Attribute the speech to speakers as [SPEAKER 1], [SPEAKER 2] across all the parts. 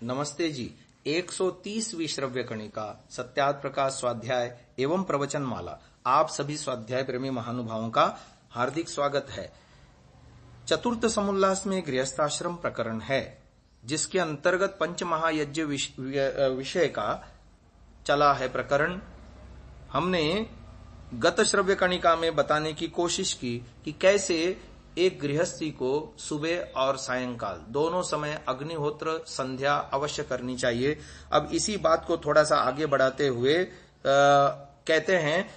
[SPEAKER 1] नमस्ते जी। 130वीं श्रव्य कणिका सत्यार्थ प्रकाश स्वाध्याय एवं प्रवचन माला आप सभी स्वाध्याय प्रेमी महानुभावों का हार्दिक स्वागत है। चतुर्थ समुल्लास में गृहस्थाश्रम प्रकरण है, जिसके अंतर्गत पंच महायज्ञ विषय का चला है प्रकरण। हमने गत श्रव्य कणिका में बताने की कोशिश की कि कैसे एक गृहस्थी को सुबह और सायंकाल दोनों समय अग्निहोत्र संध्या अवश्य करनी चाहिए। अब इसी बात को थोड़ा सा आगे बढ़ाते हुए कहते हैं,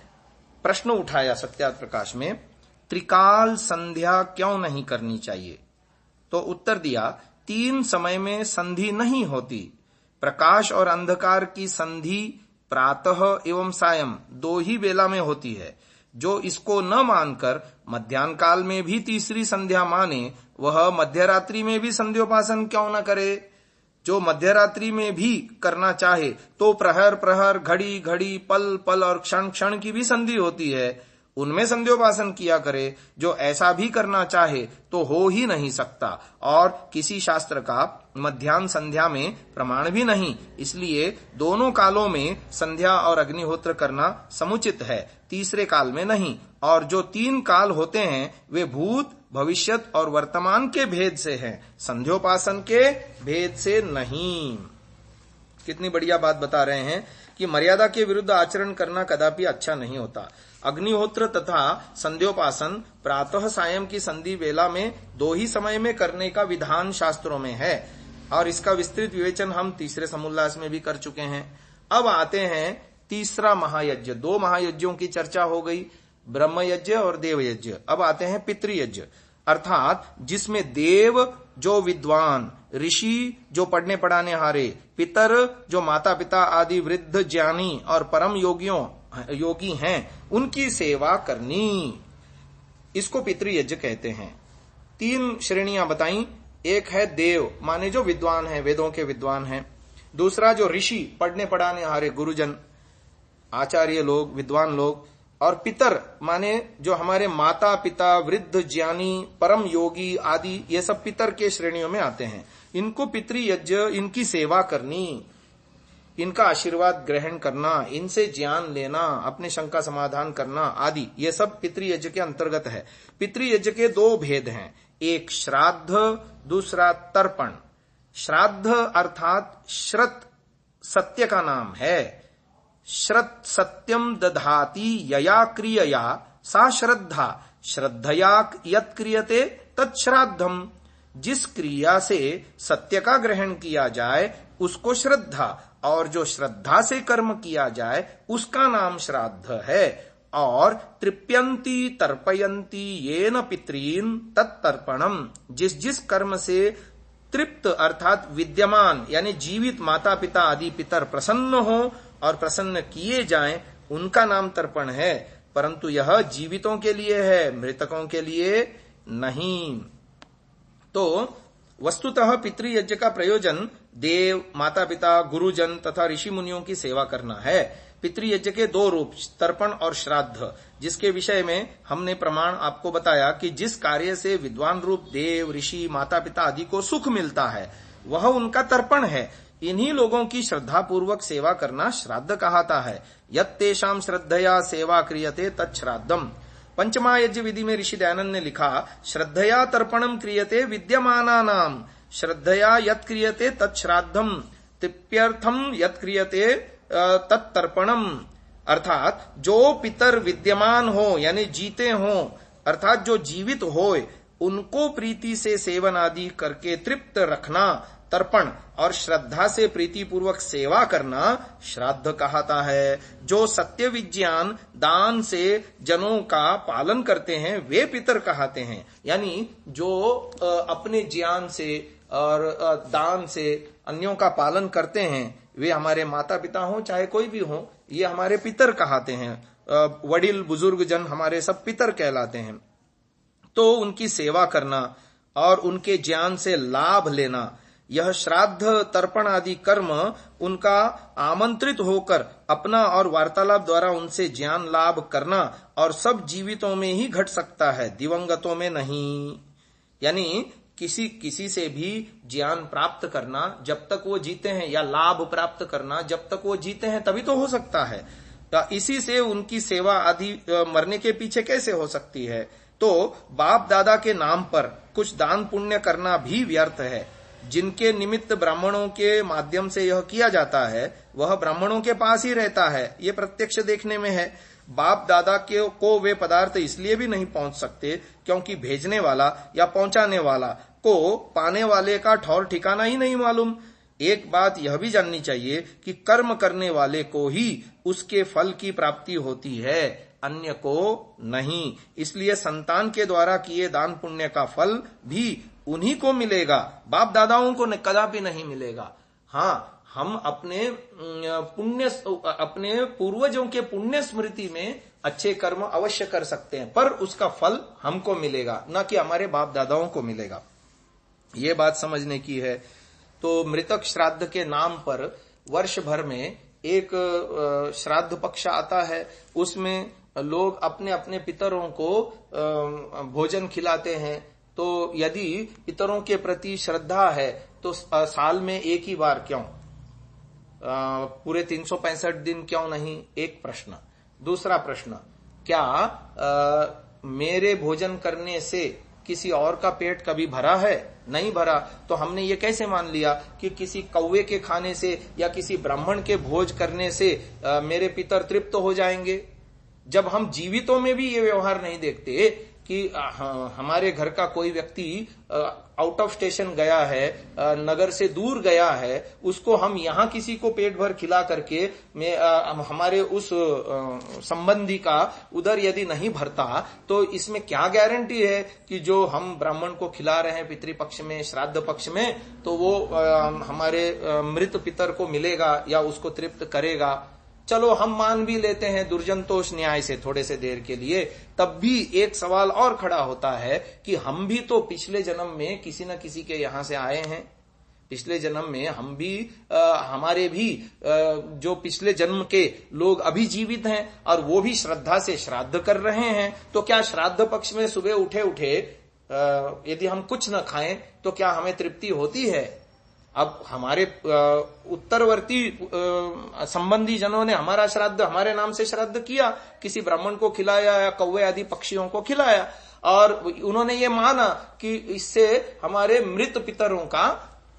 [SPEAKER 1] प्रश्न उठाया सत्यार्थ प्रकाश में, त्रिकाल संध्या क्यों नहीं करनी चाहिए? तो उत्तर दिया, 3 समय में संधि नहीं होती। प्रकाश और अंधकार की संधि प्रातः एवं सायं 2 ही बेला में होती है। जो इसको न मानकर मध्याह्न काल में भी तीसरी संध्या माने, वह मध्यरात्रि में भी संध्योपासन क्यों न करे? जो मध्यरात्रि में भी करना चाहे तो प्रहर प्रहर, घड़ी घड़ी, पल पल और क्षण क्षण की भी संधि होती है, उनमें संध्योपासन किया करे। जो ऐसा भी करना चाहे तो हो ही नहीं सकता, और किसी शास्त्र का मध्याह्न संध्या में प्रमाण भी नहीं। इसलिए दोनों कालों में संध्या और अग्निहोत्र करना समुचित है, तीसरे काल में नहीं। और जो 3 काल होते हैं वे भूत, भविष्यत और वर्तमान के भेद से हैं, संध्योपासन के भेद से नहीं। कितनी बढ़िया बात बता रहे हैं कि मर्यादा के विरुद्ध आचरण करना कदापि अच्छा नहीं होता। अग्निहोत्र तथा संध्योपासन प्रातः सायं की संधि वेला में 2 ही समय में करने का विधान शास्त्रों में है, और इसका विस्तृत विवेचन हम तीसरे समुल्लास में भी कर चुके हैं। अब आते हैं तीसरा महायज्ञ। 2 महायज्ञों की चर्चा हो गई, ब्रह्म यज्ञ और देव यज्ञ। अब आते हैं पितृयज्ञ, अर्थात जिसमें देव जो विद्वान, ऋषि जो पढ़ने पढ़ाने हारे, पितर जो माता पिता आदि वृद्ध ज्ञानी और परम योगी हैं, उनकी सेवा करनी, इसको पितृयज्ञ कहते हैं। 3 श्रेणियां बताई। एक है देव, माने जो विद्वान है, वेदों के विद्वान हैं। दूसरा जो ऋषि, पढ़ने पढ़ाने हारे गुरुजन, आचार्य लोग, विद्वान लोग। और पितर माने जो हमारे माता पिता, वृद्ध ज्ञानी, परम योगी आदि, ये सब पितर के श्रेणियों में आते हैं। इनको पितृयज्ञ, इनकी सेवा करनी, इनका आशीर्वाद ग्रहण करना, इनसे ज्ञान लेना, अपने शंका समाधान करना आदि, ये सब पितृयज्ञ के अंतर्गत है। पितृयज्ञ के 2 भेद हैं, एक श्राद्ध, दूसरा तर्पण। श्राद्ध अर्थात श्रत सत्य का नाम है। श्रत सत्यम दधाति यया क्रियया सा श्रद्धा, श्रद्धया यत् क्रियते तत्श्राद्धम। जिस क्रिया से सत्य का ग्रहण किया जाए उसको श्रद्धा, और जो श्रद्धा से कर्म किया जाए उसका नाम श्राद्ध है। और तृप्यंती तर्पयंती येन पितॄन् तत्तर्पणम। जिस जिस कर्म से तृप्त अर्थात विद्यमान यानी जीवित माता पिता आदि पितर प्रसन्न हो और प्रसन्न किए जाएं, उनका नाम तर्पण है। परंतु यह जीवितों के लिए है, मृतकों के लिए नहीं। तो वस्तुतः पितृयज्ञ का प्रयोजन देव, माता पिता, गुरुजन तथा ऋषि मुनियों की सेवा करना है। पितृयज्ञ के 2 रूप, तर्पण और श्राद्ध, जिसके विषय में हमने प्रमाण आपको बताया कि जिस कार्य से विद्वान रूप देव, ऋषि, माता पिता आदि को सुख मिलता है, वह उनका तर्पण है। इन्हीं लोगों की श्रद्धा पूर्वक सेवा करना श्राद्ध कहता है। यत्तेषां श्रद्धया सेवा क्रियते तच्छ्राद्धम। पंचमायज्ञ विधि में ऋषि दयानंद ने लिखा, श्रद्धया तर्पणम क्रियते विद्यमानानाम, श्रद्धया यत् क्रियते तच्छ्राद्धम, तृप्यर्थम यत् क्रियते तत्तर्पणम। अर्थात जो पितर विद्यमान हो यानी जीते हो, अर्थात जो जीवित होए, उनको प्रीति से सेवन आदि करके तृप्त रखना तर्पण, और श्रद्धा से प्रीति पूर्वक सेवा करना श्राद्ध कहता है। जो सत्य विज्ञान दान से जनों का पालन करते हैं वे पितर कहते हैं। यानी जो अपने ज्ञान से और दान से अन्यों का पालन करते हैं, वे हमारे माता पिता हो चाहे कोई भी हो, ये हमारे पितर कहते हैं। वडिल बुजुर्ग जन हमारे सब पितर कहलाते हैं। तो उनकी सेवा करना और उनके ज्ञान से लाभ लेना, यह श्राद्ध तर्पण आदि कर्म उनका आमंत्रित होकर अपना और वार्तालाप द्वारा उनसे ज्ञान लाभ करना, और सब जीवितों में ही घट सकता है, दिवंगतों में नहीं। यानी किसी से भी ज्ञान प्राप्त करना जब तक वो जीते हैं, या लाभ प्राप्त करना जब तक वो जीते हैं, तभी तो हो सकता है। इसी से उनकी सेवा आदि मरने के पीछे कैसे हो सकती है? तो बाप दादा के नाम पर कुछ दान पुण्य करना भी व्यर्थ है। जिनके निमित्त ब्राह्मणों के माध्यम से यह किया जाता है वह ब्राह्मणों के पास ही रहता है, ये प्रत्यक्ष देखने में है। बाप दादा को वे पदार्थ इसलिए भी नहीं पहुंच सकते क्योंकि भेजने वाला या पहुंचाने वाला को पाने वाले का ठौर ठिकाना ही नहीं मालूम। एक बात यह भी जाननी चाहिए कि कर्म करने वाले को ही उसके फल की प्राप्ति होती है, अन्य को नहीं। इसलिए संतान के द्वारा किए दान पुण्य का फल भी उन्हीं को मिलेगा, बाप दादाओं को कदापि नहीं मिलेगा। हाँ, हम अपने पूर्वजों के पुण्य स्मृति में अच्छे कर्म अवश्य कर सकते हैं, पर उसका फल हमको मिलेगा, न कि हमारे बाप दादाओं को मिलेगा। ये बात समझने की है। तो मृतक श्राद्ध के नाम पर वर्ष भर में एक श्राद्ध पक्ष आता है, उसमें लोग अपने अपने पितरों को भोजन खिलाते हैं। तो यदि पितरों के प्रति श्रद्धा है तो साल में एक ही बार क्यों, पूरे 365 दिन क्यों नहीं? एक प्रश्न। दूसरा प्रश्न, क्या मेरे भोजन करने से किसी और का पेट कभी भरा है? नहीं भरा। तो हमने ये कैसे मान लिया कि किसी कौवे के खाने से या किसी ब्राह्मण के भोज करने से मेरे पितर तृप्त हो जाएंगे? जब हम जीवितों में भी ये व्यवहार नहीं देखते कि हमारे घर का कोई व्यक्ति आउट ऑफ स्टेशन गया है, नगर से दूर गया है, उसको हम यहाँ किसी को पेट भर खिला करके हमारे उस संबंधी का उधर यदि नहीं भरता, तो इसमें क्या गारंटी है कि जो हम ब्राह्मण को खिला रहे हैं पितृपक्ष में, श्राद्ध पक्ष में, तो वो हमारे मृत पितर को मिलेगा या उसको तृप्त करेगा? चलो हम मान भी लेते हैं दुर्जनतोष न्याय से थोड़े से देर के लिए, तब भी एक सवाल और खड़ा होता है कि हम भी तो पिछले जन्म में किसी न किसी के यहां से आए हैं। पिछले जन्म में हम भी हमारे भी जो पिछले जन्म के लोग अभी जीवित हैं और वो भी श्रद्धा से श्राद्ध कर रहे हैं। तो क्या श्राद्ध पक्ष में सुबह उठे यदि हम कुछ न खाएं तो क्या हमें तृप्ति होती है? अब हमारे उत्तरवर्ती संबंधी जनों ने हमारा श्राद्ध हमारे नाम से श्राद्ध किया, किसी ब्राह्मण को खिलाया या कौवे आदि पक्षियों को खिलाया, और उन्होंने ये माना कि इससे हमारे मृत पितरों का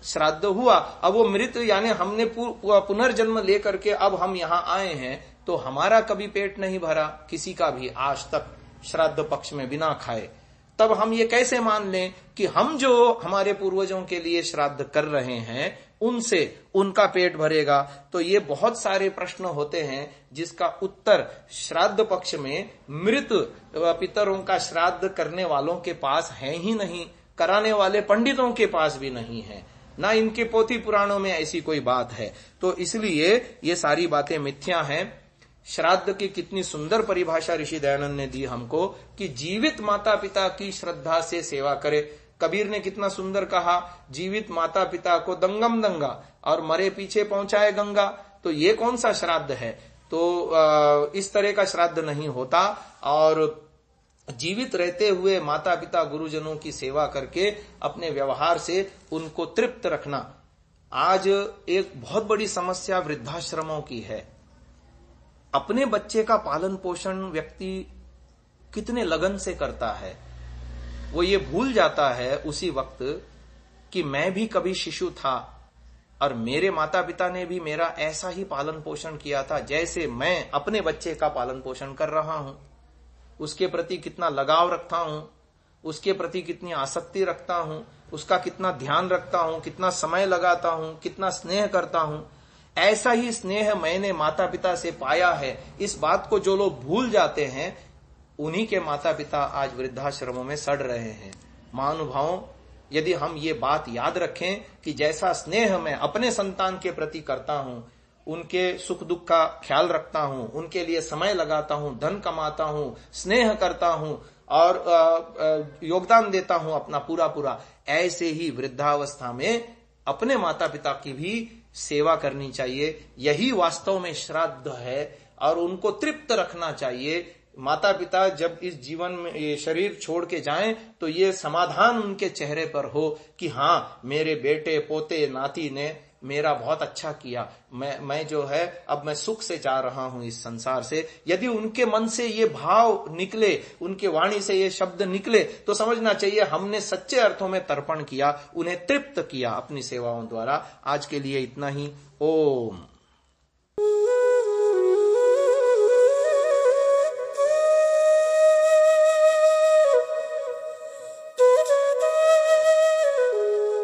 [SPEAKER 1] श्राद्ध हुआ। अब वो मृत यानी हमने पुनर्जन्म लेकर के अब हम यहाँ आए हैं, तो हमारा कभी पेट नहीं भरा किसी का भी आज तक श्राद्ध पक्ष में बिना खाए। तब हम ये कैसे मान लें कि हम जो हमारे पूर्वजों के लिए श्राद्ध कर रहे हैं उनसे उनका पेट भरेगा? तो ये बहुत सारे प्रश्न होते हैं जिसका उत्तर श्राद्ध पक्ष में मृत पितरों का श्राद्ध करने वालों के पास है ही नहीं, कराने वाले पंडितों के पास भी नहीं है, ना इनके पोथी पुराणों में ऐसी कोई बात है। तो इसलिए ये सारी बातें मिथ्या हैं। श्राद्ध की कितनी सुंदर परिभाषा ऋषि दयानंद ने दी हमको कि जीवित माता पिता की श्रद्धा से सेवा करे। कबीर ने कितना सुंदर कहा, जीवित माता पिता को दंगम दंगा और मरे पीछे पहुंचाए गंगा। तो ये कौन सा श्राद्ध है? तो इस तरह का श्राद्ध नहीं होता। और जीवित रहते हुए माता पिता गुरुजनों की सेवा करके अपने व्यवहार से उनको तृप्त रखना। आज एक बहुत बड़ी समस्या वृद्धाश्रमों की है। अपने बच्चे का पालन पोषण व्यक्ति कितने लगन से करता है, वो ये भूल जाता है उसी वक्त कि मैं भी कभी शिशु था और मेरे माता पिता ने भी मेरा ऐसा ही पालन पोषण किया था जैसे मैं अपने बच्चे का पालन पोषण कर रहा हूं। उसके प्रति कितना लगाव रखता हूं, उसके प्रति कितनी आसक्ति रखता हूं, उसका कितना ध्यान रखता हूं, कितना समय लगाता हूं, कितना स्नेह करता हूं। ऐसा ही स्नेह मैंने माता पिता से पाया है। इस बात को जो लोग भूल जाते हैं उन्हीं के माता पिता आज वृद्धाश्रमों में सड़ रहे हैं। महानुभावों, यदि हम ये बात याद रखें कि जैसा स्नेह मैं अपने संतान के प्रति करता हूं, उनके सुख दुख का ख्याल रखता हूं, उनके लिए समय लगाता हूं, धन कमाता हूं, स्नेह करता हूं और योगदान देता हूं अपना पूरा, ऐसे ही वृद्धावस्था में अपने माता पिता की भी सेवा करनी चाहिए। यही वास्तव में श्राद्ध है और उनको तृप्त रखना चाहिए। माता पिता जब इस जीवन में ये शरीर छोड़ के जाएं तो ये समाधान उनके चेहरे पर हो कि हाँ, मेरे बेटे पोते नाती ने मेरा बहुत अच्छा किया, मैं जो है अब मैं सुख से जा रहा हूं इस संसार से। यदि उनके मन से ये भाव निकले, उनके वाणी से ये शब्द निकले, तो समझना चाहिए हमने सच्चे अर्थों में तर्पण किया, उन्हें तृप्त किया अपनी सेवाओं द्वारा। आज के लिए इतना ही। ओम।